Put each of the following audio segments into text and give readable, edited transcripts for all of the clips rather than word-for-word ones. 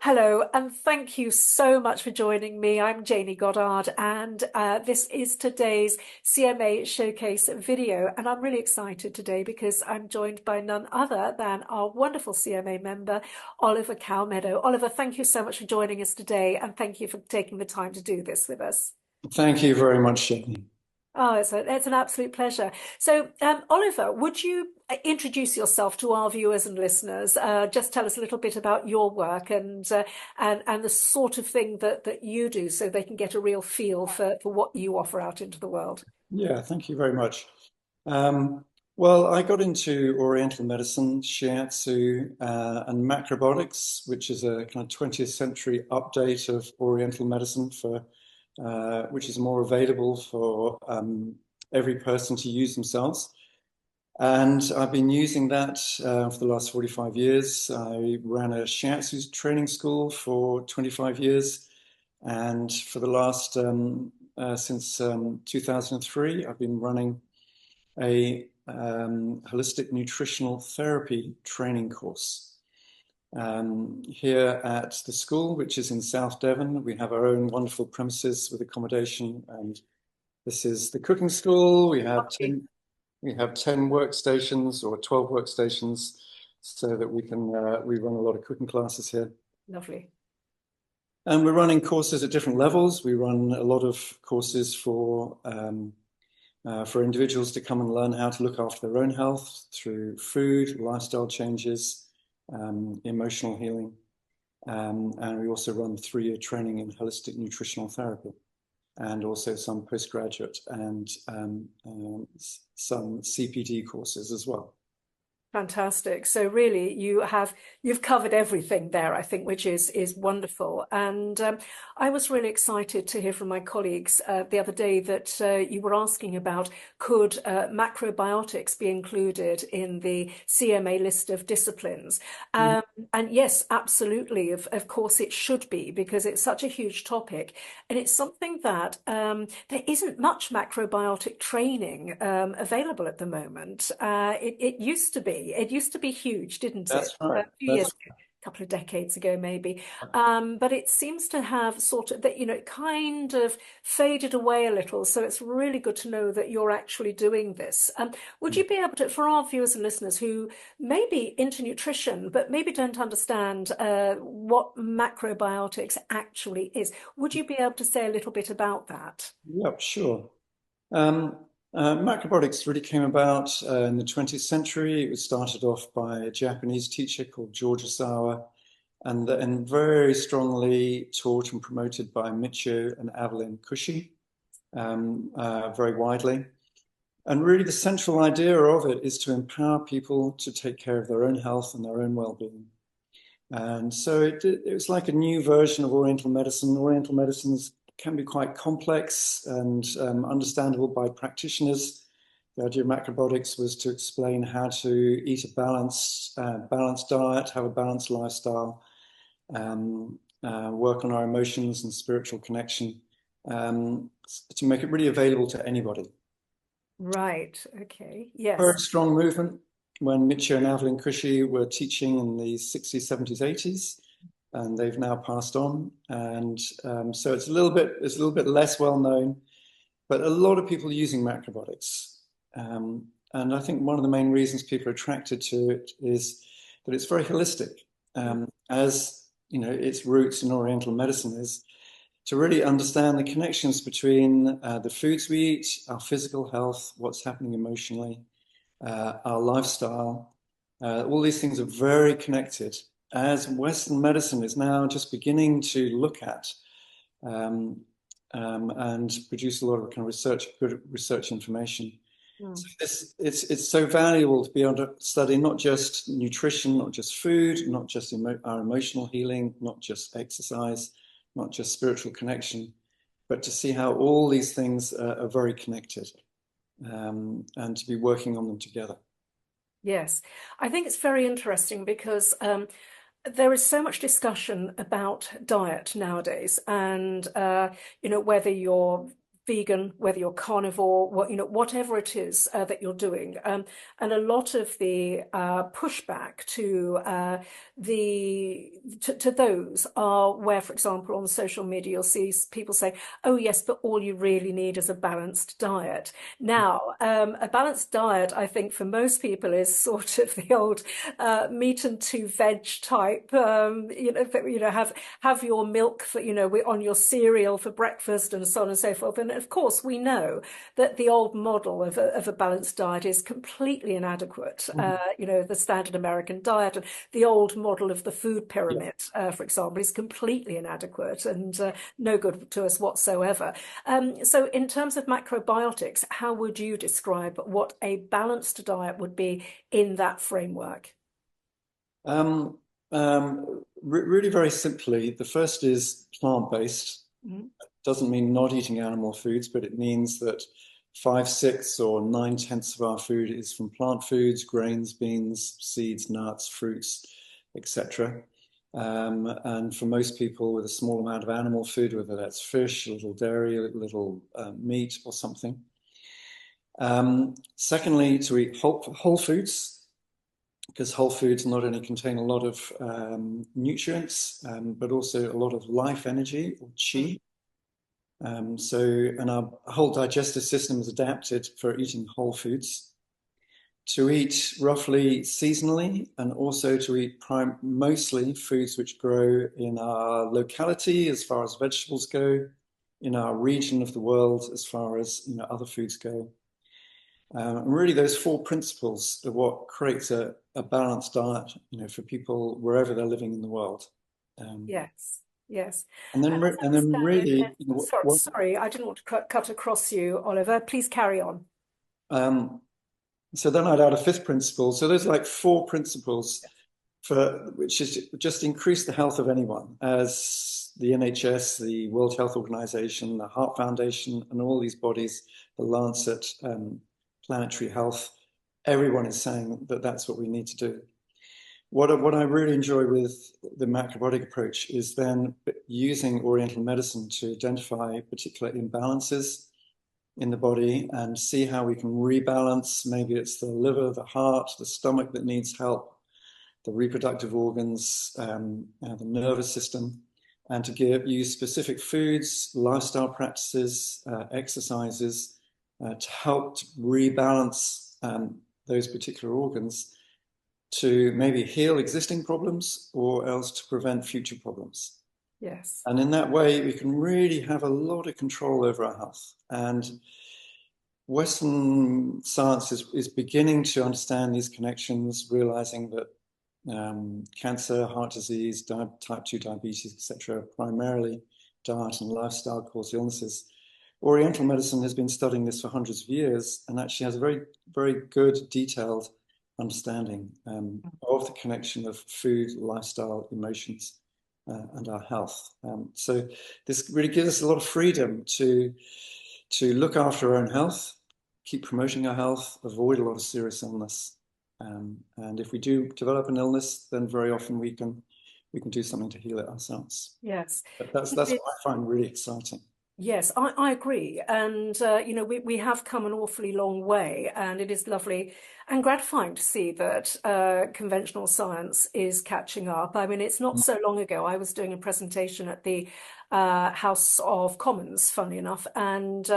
Hello, and thank you so much for joining me. I'm Janie Goddard, and this is today's CMA Showcase video. And I'm really excited today because I'm joined by none other than our wonderful CMA member, Oliver Cowmeadow. Oliver, thank you so much for joining us today, and thank you for taking the time to do this with us. Thank you very much, Jenny. Oh, it's an absolute pleasure. So, Oliver, would you introduce yourself to our viewers and listeners? Just tell us a little bit about your work and the sort of thing that you do, so they can get a real feel for what you offer out into the world. Yeah, thank you very much. Well, I got into Oriental medicine, shiatsu, and macrobiotics, which is a kind of 20th century update of Oriental medicine which is more available for every person to use themselves. And I've been using that for the last 45 years. I ran a shiatsu training school for 25 years. And for the last, since 2003, I've been running a holistic nutritional therapy training course. Here at the school, which is in South Devon, we have our own wonderful premises with accommodation. And this is the cooking school. We have 10 workstations or 12 workstations so that we run a lot of cooking classes here. Lovely. And we're running courses at different levels. We run a lot of courses for individuals to come and learn how to look after their own health through food, lifestyle changes, emotional healing. And we also run 3-year training in holistic nutritional therapy, and also some postgraduate and some CPD courses as well. Fantastic. So really, you've covered everything there, I think, which is wonderful. And I was really excited to hear from my colleagues the other day that you were asking about, could macrobiotics be included in the CMA list of disciplines? And yes, absolutely. Of course, it should be, because it's such a huge topic, and it's something that there isn't much macrobiotic training available at the moment. It used to be. It used to be huge, didn't it? That's right. A few years ago, a couple of decades ago, maybe. But it seems to have sort of that, it kind of faded away a little. So it's really good to know that you're actually doing this. Would you be able to, for our viewers and listeners who may be into nutrition, but maybe don't understand what macrobiotics actually is, would you be able to say a little bit about that? Yep, sure. Macrobiotics really came about in the 20th century. It was started off by a Japanese teacher called George Osawa, and very strongly taught and promoted by Michio and Evelyn Cushy, very widely. And really the central idea of it is to empower people to take care of their own health and their own well-being. And so it was like a new version of Oriental medicine. Oriental medicines can be quite complex and understandable by practitioners. The idea of macrobiotics was to explain how to eat a balanced diet, have a balanced lifestyle, work on our emotions and spiritual connection, to make it really available to anybody. Right. Okay. Yes. Very strong movement when Michio and Evelyn Cushy were teaching in the 60s, 70s, 80s. And they've now passed on, and so it's a little bit less well known, but a lot of people are using macrobiotics, and I think one of the main reasons people are attracted to it is that it's very holistic, as you know, its roots in Oriental medicine is to really understand the connections between the foods we eat, our physical health, what's happening emotionally, our lifestyle. All these things are very connected, as Western medicine is now just beginning to look at and produce a lot of kind of good research information. So it's so valuable to be able to study not just nutrition, not just food, not just our emotional healing, not just exercise, not just spiritual connection, but to see how all these things are very connected, and to be working on them together. Yes, I think it's very interesting because there is so much discussion about diet nowadays, and whether you're vegan, whether you're carnivore, whatever it is that you're doing. And a lot of the pushback to those are where, for example, on social media, you'll see people say, "Oh yes, but all you really need is a balanced diet." Now, a balanced diet, I think, for most people is sort of the old meat and two veg type. Have your milk for, on your cereal for breakfast and so on and so forth. And of course, we know that the old model of a balanced diet is completely inadequate. Mhm. The standard American diet and the old model of the food Yeah. pyramid, for example, is completely inadequate and no good to us whatsoever. So in terms of macrobiotics, how would you describe what a balanced diet would be in that framework? Um, really very simply, the first is plant-based. Mhm. Doesn't mean not eating animal foods, but it means that 5/6 or 9/10 of our food is from plant foods, grains, beans, seeds, nuts, fruits, etc. And for most people with a small amount of animal food, whether that's fish, a little dairy, a little meat or something. Secondly, to eat whole foods, because whole foods not only contain a lot of nutrients, but also a lot of life energy or Mm. chi. And our whole digestive system is adapted for eating whole foods. To eat roughly seasonally, and also to eat mostly foods which grow in our locality as far as vegetables go, in our region of the world as far as other foods go. And really, those four principles are what creates a balanced diet, for people wherever they're living in the world. Um, Yes, yes. and then, And as I and then understand it, really, sorry, I didn't want to cut across you, Oliver. Please carry on. um, so then I'd add a fifth principle. So there's like four principles for which is just increase the health of anyone, as the NHS, the World Health Organization, the Heart Foundation, and all these bodies, the Lancet, Planetary Health, everyone is saying that that's what we need to do. What I really enjoy with the macrobiotic approach is then using Oriental medicine to identify particular imbalances in the body and see how we can rebalance. Maybe it's the liver, the heart, the stomach that needs help, the reproductive organs, the nervous system, and to use specific foods, lifestyle practices, exercises to help to rebalance those particular organs to maybe heal existing problems or else to prevent future problems. Yes. And in that way, we can really have a lot of control over our health. And Western science is beginning to understand these connections, realizing that cancer, heart disease, type 2 diabetes, etc., primarily diet and lifestyle cause illnesses. Oriental medicine has been studying this for hundreds of years and actually has a very, very good, detailed understanding of the connection of food, lifestyle, emotions, and our health. So this really gives us a lot of freedom to look after our own health, keep promoting our health, avoid a lot of serious illness. And if we do develop an illness, then very often we can do something to heal it ourselves. Yes. But that's what I find really exciting. Yes, I agree. And, we have come an awfully long way, and it is lovely and gratifying to see that conventional science is catching up. I mean, it's not so long ago, I was doing a presentation at the House of Commons, funnily enough, and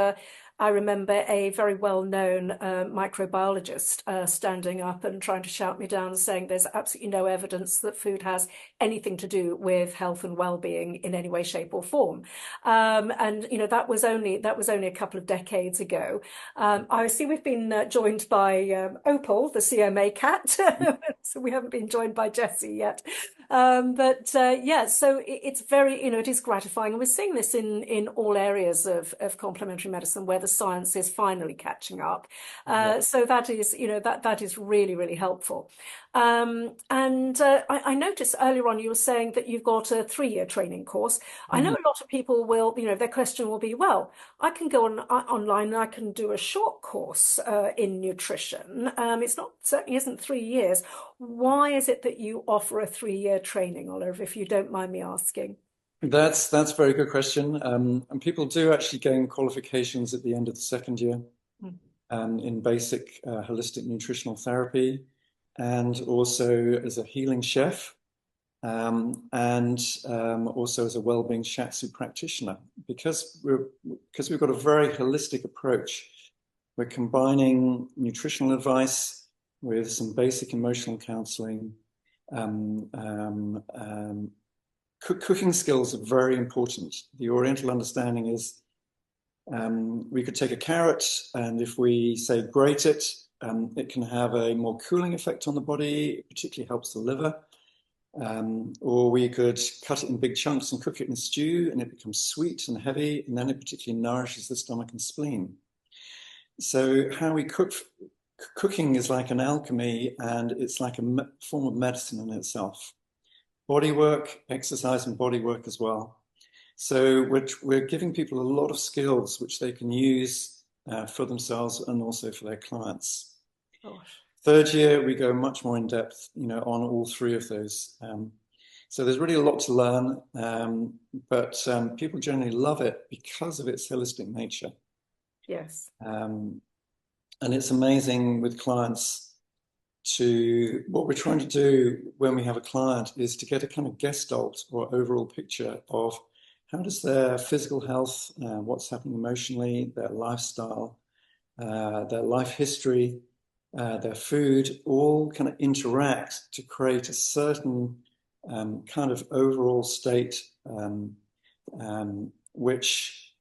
I remember a very well-known microbiologist standing up and trying to shout me down and saying there's absolutely no evidence that food has anything to do with health and well-being in any way, shape, or form. And that was only a couple of decades ago. I see we've been joined by Opal, the CMA cat, so we haven't been joined by Jessie yet. But yeah, so it's very, it is gratifying, and we're seeing this in all areas of complementary medicine where the science is finally catching up. Yeah. So that is, that is really, really helpful. And I noticed earlier on you were saying that you've got a 3-year training course. I know Mhm. a lot of people will, their question will be, well, I can go online and I can do a short course in nutrition. It's not, certainly isn't 3 years. Why is it that you offer a 3-year training, Oliver, if you don't mind me asking? That's a very good question. And people do actually gain qualifications at the end of the second year Mm. in basic holistic nutritional therapy, and also as a healing chef, and also as a well-being shiatsu practitioner. Because we've got a very holistic approach. We're combining nutritional advice with some basic emotional counseling. Um, um, um, Cooking skills are very important. The Oriental understanding is we could take a carrot, and if we say grate it, it can have a more cooling effect on the body. It particularly helps the liver. Or we could cut it in big chunks and cook it in a stew, and it becomes sweet and heavy, and then it particularly nourishes the stomach and spleen. So how we cook, cooking is like an alchemy, and it's like a form of medicine in itself. Body work, exercise and body work as well. So we're giving people a lot of skills which they can use for themselves and also for their clients. Gosh. Third year, we go much more in depth, on all three of those. So there's really a lot to learn, but people generally love it because of its holistic nature. Yes. And it's amazing with clients what we're trying to do when we have a client is to get a kind of gestalt or overall picture of how does their physical health, what's happening emotionally, their lifestyle, their life history, their food, all kind of interact to create a certain kind of overall state which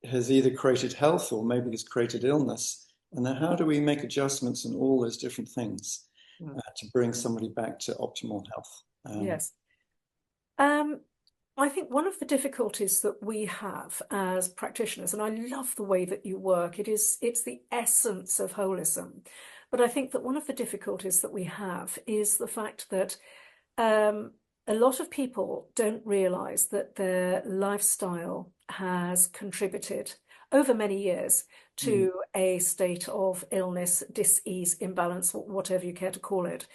has either created health or maybe has created illness. And then how do we make adjustments in all those different things to bring somebody back to optimal health? Yes. I think one of the difficulties that we have as practitioners, and I love the way that you work, it's the essence of holism. But I think that one of the difficulties that we have is the fact that a lot of people don't realize that their lifestyle has contributed over many years to a state of illness, dis-ease, imbalance, whatever you care to call it.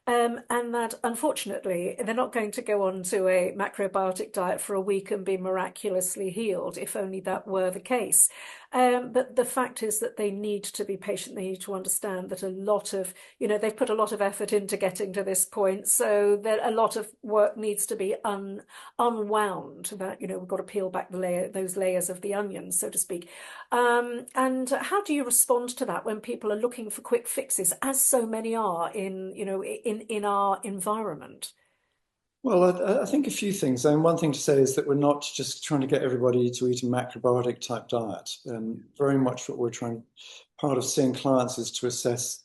And that unfortunately, they're not going to go on to a macrobiotic diet for a week and be miraculously healed, if only that were the case. But the fact is that they need to be patient. They need to understand that a lot of, they've put a lot of effort into getting to this point. So that a lot of work needs to be unwound. That, we've got to peel back those layers of the onion, so to speak. And how do you respond to that when people are looking for quick fixes, as so many are in our environment? Well, I think a few things. And one thing to say is that we're not just trying to get everybody to eat a macrobiotic type diet. Very much what we're trying, part of seeing clients is to assess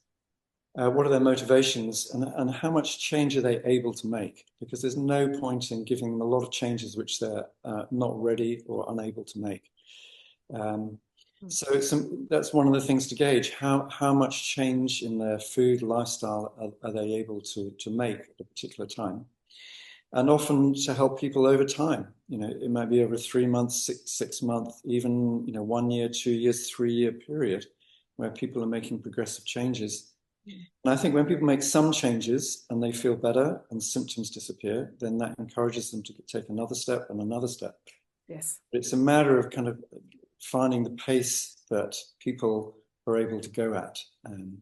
what are their motivations and how much change are they able to make? Because there's no point in giving them a lot of changes which they're not ready or unable to make. So that's one of the things to gauge. How much change in their food lifestyle are they able to make at a particular time? And often to help people over time. It might be over 3 months, 6 months, even 1 year, 2 years, 3 year period where people are making progressive changes. And I think when people make some changes and they feel better and symptoms disappear, then that encourages them to take another step and another step. Yes. But it's a matter of kind of finding the pace that people are able to go at. And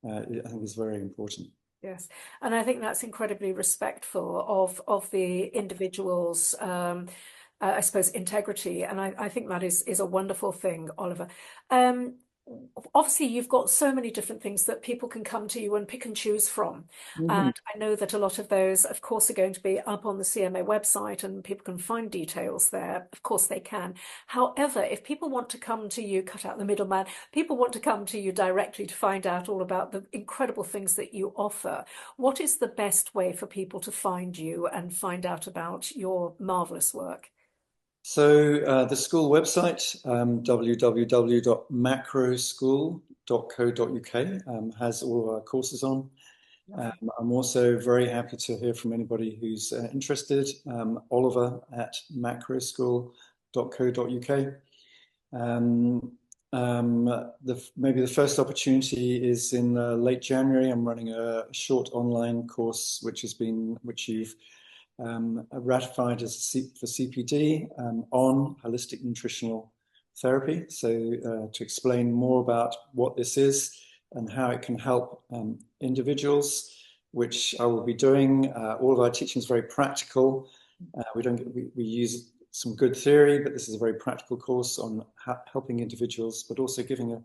I think is very important. Yes, and I think that's incredibly respectful of the individual's, I suppose, integrity, and I think that is a wonderful thing, Oliver. Um, Obviously, you've got so many different things that people can come to you and pick and choose from, Mm-hmm. and I know that a lot of those, of course, are going to be up on the CMA website, and people can find details there. Of course, they can. However, if people want to come to you, cut out the middleman, people want to come to you directly to find out all about the incredible things that you offer, what is the best way for people to find you and find out about your marvelous work? So the school website, www.macroschool.co.uk, has all of our courses on. I'm also very happy to hear from anybody who's interested. Oliver at macroschool.co.uk. Maybe the first opportunity is in late January. I'm running a short online course which you've ratified as for CPD on holistic nutritional therapy. So to explain more about what this is and how it can help individuals, which I will be doing. All of our teaching is very practical. We use some good theory, but this is a very practical course on helping individuals, but also giving a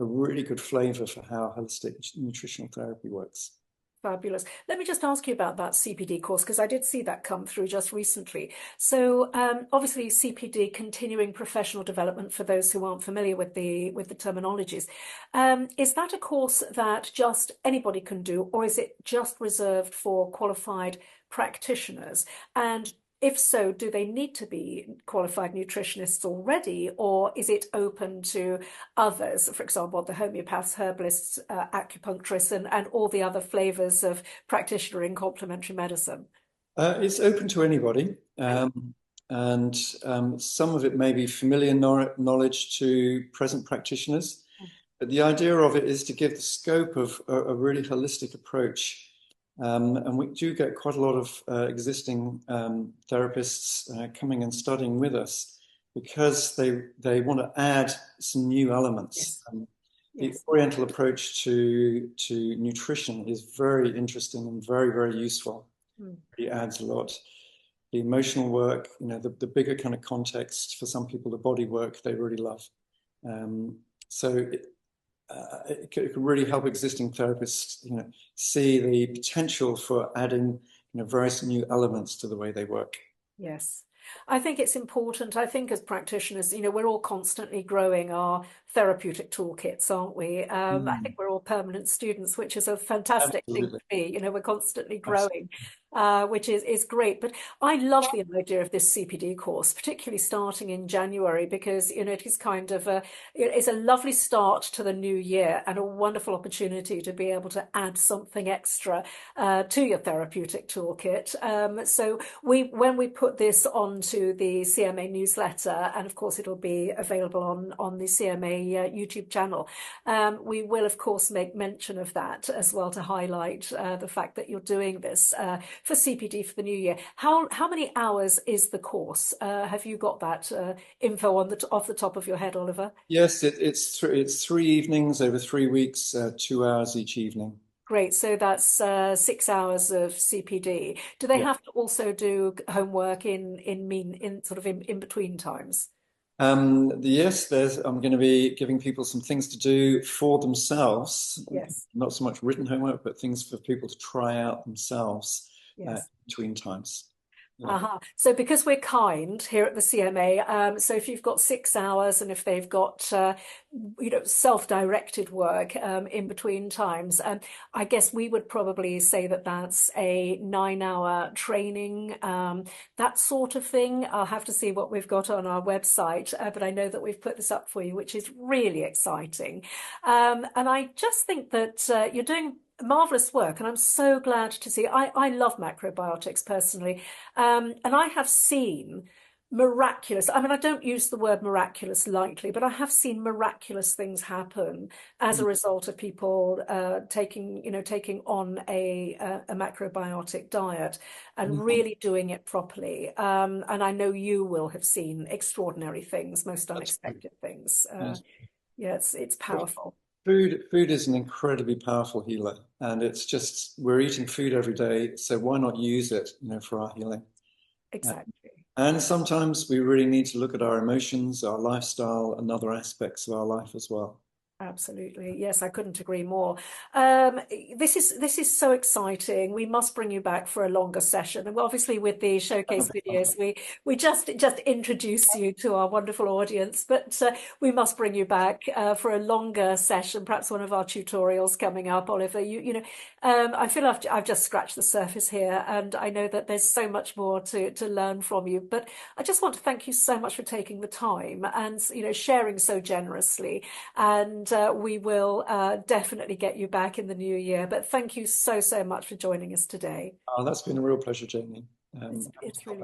really good flavor for how holistic nutritional therapy works. Fabulous. Let me just ask you about that CPD course, because I did see that come through just recently. So obviously CPD, continuing professional development, for those who aren't familiar with the terminologies. Is that a course that just anybody can do, or is it just reserved for qualified practitioners? And if so, do they need to be qualified nutritionists already, or is it open to others, for example, the homeopaths, herbalists, acupuncturists, and all the other flavors of practitioner in complementary medicine? It's open to anybody, and some of it may be familiar knowledge to present practitioners, but the idea of it is to give the scope of a really holistic approach. And we do get quite a lot of existing therapists coming and studying with us because they want to add some new elements. Yes. The Oriental approach to nutrition is very interesting and very, very useful. It adds a lot. The emotional work, the bigger kind of context for some people, the body work they really love. So it can really help existing therapists, see the potential for adding, various new elements to the way they work. Yes. I think it's important. I think as practitioners, we're all constantly growing our therapeutic toolkits, aren't we? I think we're all permanent students, which is a fantastic thing to be. We're constantly growing, which is great. But I love the idea of this CPD course, particularly starting in January, because it is kind of it's a lovely start to the new year and a wonderful opportunity to be able to add something extra to your therapeutic toolkit. So when we put this onto the CMA newsletter, and of course it'll be available on the CMA YouTube channel, we will of course make mention of that as well to highlight the fact that you're doing this for CPD for the new year. How many hours is the course? Have you got that info off the top of your head, Oliver? Yes, it's 3 evenings over 3 weeks, 2 hours each evening. Great. So that's 6 hours of CPD. Do they have to also do homework in between times? Yes, I'm going to be giving people some things to do for themselves. Yes. Not so much written homework, but things for people to try out themselves between times. So because we're kind here at the CMA, so if you've got 6 hours and if they've got, self-directed work in between times, I guess we would probably say that that's a 9-hour training, that sort of thing. I'll have to see what we've got on our website, but I know that we've put this up for you, which is really exciting. And I just think that you're doing marvelous work, and I'm so glad to see. I love macrobiotics personally, and I have seen miraculous. I mean, I don't use the word miraculous lightly, but I have seen miraculous things happen as a result of people taking on a macrobiotic diet and really doing it properly. And I know you will have seen extraordinary things, most unexpected things. Yeah, it's powerful. Food is an incredibly powerful healer, and it's just we're eating food every day, so why not use it, for our healing? Exactly. And sometimes we really need to look at our emotions, our lifestyle, and other aspects of our life as well. Absolutely. Yes, I couldn't agree more. This is so exciting. We must bring you back for a longer session. And obviously with the showcase videos, we just introduce you to our wonderful audience, but we must bring you back for a longer session, perhaps one of our tutorials coming up, Oliver. I feel I've just scratched the surface here, and I know that there's so much more to learn from you. But I just want to thank you so much for taking the time and sharing so generously. And we will definitely get you back in the new year. But thank you so much for joining us today. Oh, that's been a real pleasure, Jamie. It's really.